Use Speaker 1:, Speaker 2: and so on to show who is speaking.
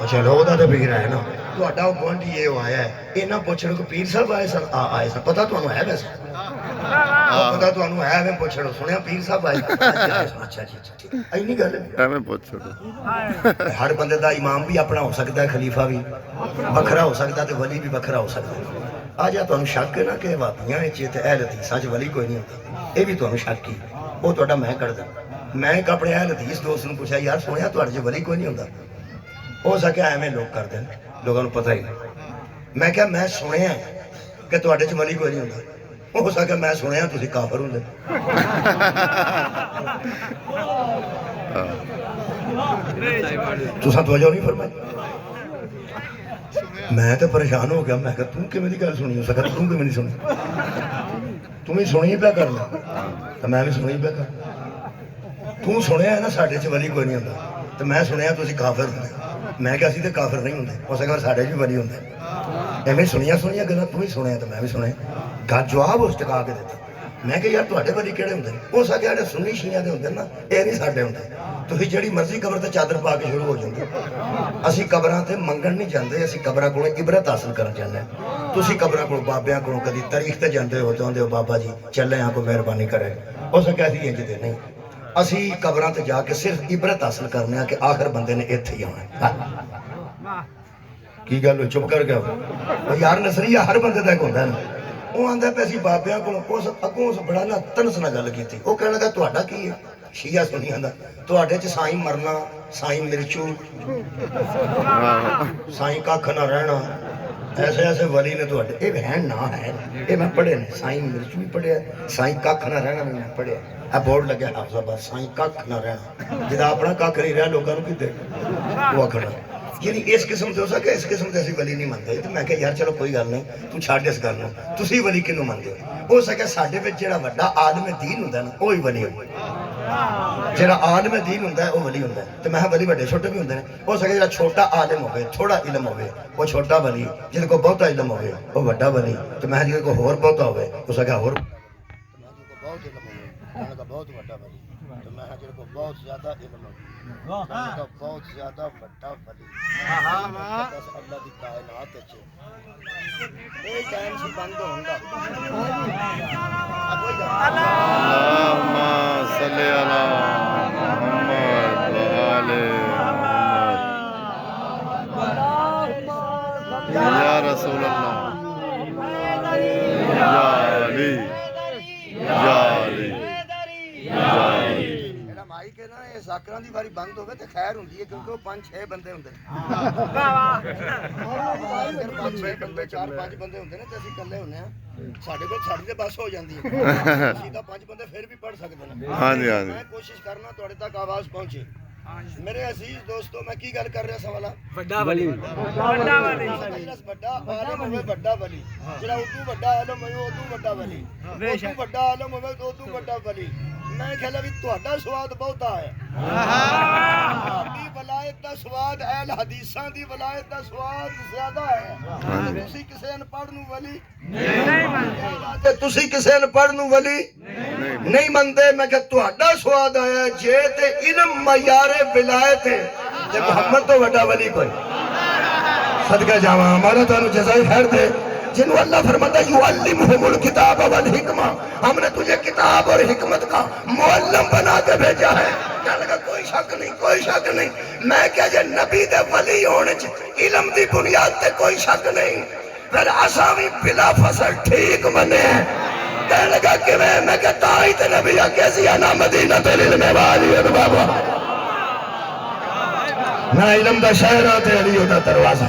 Speaker 1: چلو وہ تو فکر ہے نا تا گوانڈی یہ آیا ہے یہ نہ پوچھو کہ پیر صاحب آئے سن آئے سن پتا تمہیں ہے ویسے پتا تمہیں ہے میں پوچھو سنیا پیر صاحب آئے اچھا جی ٹھیک اینی گل ہر بندے دا امام بھی اپنا ہو سکتا ہے خلیفہ بھی بکھرا ہو سکتا ہے تو ولی بھی بکھرا ہو سکتا ہے آج تمہیں شک ہے نا کہ وابیاں اہل حدیثاں ولی کوئی نہیں ہوتا یہ بھی تمہیں شک ہی وہ تا میں کر دوں میں ایک اپنے اہل حدیث دوست نے پوچھا یار سنیا تھوڑے ولی کوئی نہیں ہوتا ہو سکیا ایویں لوگ کر دیں لوگوں کو پتہ ہی نہیں میں کہا میں سنیا کہ تھوڑے چ ولی کوئی نہیں ہوتا ہو سکیا میں سنیا تھی کافر ہوں تساں توجہ نہیں فرمائی میں تو پریشان ہو گیا میں کہا تم کہ میری گل سنی ہو سکتا تم کہ میں نہیں سنی تم ہی سنی پہ کرنا تو میں بھی سنی پہ کرنا تم سنیا ہے نا ساڈے چ ولی کوئی نہیں ہوتا تو میں سنیا تسی کافر ہوندے میں کہ اسی تے کافر نہیں ہوندے ہو سکتا ساڈے بھی ولی ہوندے ایویں سنیا گلاں تم ہی سنیا تو میں بھی سنیا گل جواب اس ٹکا کے دیتا میں کہ یار تواڈے ولی کیڑے ہوندے ہو سکتا جڑے سنی شیعہ دے ہوندے نا اے نہیں ساڈے ہوندے تسی جڑی مرضی قبر تے چادر پا کے شروع ہو جاندے اسی قبراں تے منگن نہیں جاندے اسی قبراں کولوں عبرت حاصل کرن جاندے تسی قبراں کول بابیاں کولوں کدی تاریخ تے جاندے ہو چاہندے ہو بابا جی چلے ہاں کو مہربانی کرے ہو سکتا اسی انج دے نہیں اسی قبراں تے جا کے صرف عبرت حاصل کرنے ہیں کہ آخر بندے نے ایتھے ہی آنا کی گل چپ کر گیا یار نصریہ ہر بندے دا ایک ہوندا ہے نا وہ آندا پہ اسی بابیاں کولوں اس اگوں اس بڑا نا تنس نہ گل کیتی وہ کہن لگا تہاڈا کی ہے شیعہ سنی آندا تہاڈے چ سائیں مرنا سائیں مرچو سائیں ککھ نہ رہنا ایسے ایسے ولی نے تہاڈے اے بہن نہ ہے اے میں پڑھے نے سائیں مرچو بھی پڑھیا سائیں ککھ نہ رہنا بھی میں پڑھیا اے بورڈ لگیا حافظ آباد سائیں ککھ نہ رہنا جدا اپنا ککھ نہیں رہا لوگوں کو کی دے وہ آکھنا یعنی اس قسم سے ہو سکے اس قسم سے اسی ولی نہیں منتے تو میں کہا یار چلو کوئی گل نہیں تو چھاڑ اس گل نوں تسی ولی کینوں منتے ہو سکے ساڈے وچ جڑا وڈا عالم دین ہوندا نا وہی ولی ہوندا جڑا عالم دین ہوندا ہے وہ ولی ہوندا ہے تے میں ولی وڈے چھوٹے بھی ہوندے نے ہو سکے جڑا چھوٹا عالم ہوے تھوڑا علم ہوے وہ چھوٹا ولی جن کو بہت علم ہوے وہ وڈا ولی تے میں جن کو ہور بہت ہوے ہو سکے ہور بہت علم ہوے میں کا بہت وڈا ولی تو میں جن کو بہت زیادہ علم ہوے بہت زیادہ بڑا ولی بس اللہ دی کائنات وچ اے ٹائم سی بند ہوندا اللہم صلی علی محمد و آل محمد یا رسول اللہ یا علی یا علی یا علی مائی کے نا یہ ذاکراں دی باری بند ہوئے تے خیر ہوندی ہے کیونکہ وہ 5-6 بندے ہوندے نے 5-6 بندے 4-5 بندے ہوندے نے تے اسی کلے ہونے ہاں ساڈے کول ساڈی تے بس ہو جاندی ہے اسی دا 5 بندے پھر بھی پڑھ سکدے نے ہاں جی ہاں جی میں کوشش کرنا تواڈے تک آواز پہنچے میرے عزیز دوستو میں کی گل کر رہا سا والا بڑا ولی بڑا عالم ہوے بڑا ولی جڑا ادو بڑا عالم ہوے ادو بڑا ولی ادو بڑا عالم ہوے تو ادو بڑا ولی میں خیال ہے تہاڈا سواد بہتا ہے دی ولایت دا سواد اہل حدیثاں دی ولایت دا سواد زیادہ ہے تسی کسے ان پڑھ نو ولی نہیں مانتے تسی کسے ان پڑھ نو ولی نہیں مانتے میں کہ تہاڈا سواد آیا جے تے علم معیار ولایت ہے تے محمد تو بڑا ولی کوئی صدقہ جاواں ہمارا تانوں جزائے خیر دے جنہوں اللہ فرماتا ہے یعلمہم الکتاب والحکمہ ہم نے تجھے کتاب اور حکمت کا معلم بنا کے بھیجا ہے کہنے لگا کوئی شک نہیں کوئی شک نہیں میں کہا جے نبی دے ولی ہونے علم دی بنیاد تے کوئی شک نہیں پھر آسامی بلا فصل ٹھیک منے کہنے لگا کہ میں کہتا ہی تے نبی کیسی آنا مدینہ تلعلم والی بابا نہ علم دا شہرہ تے علی دا دروازہ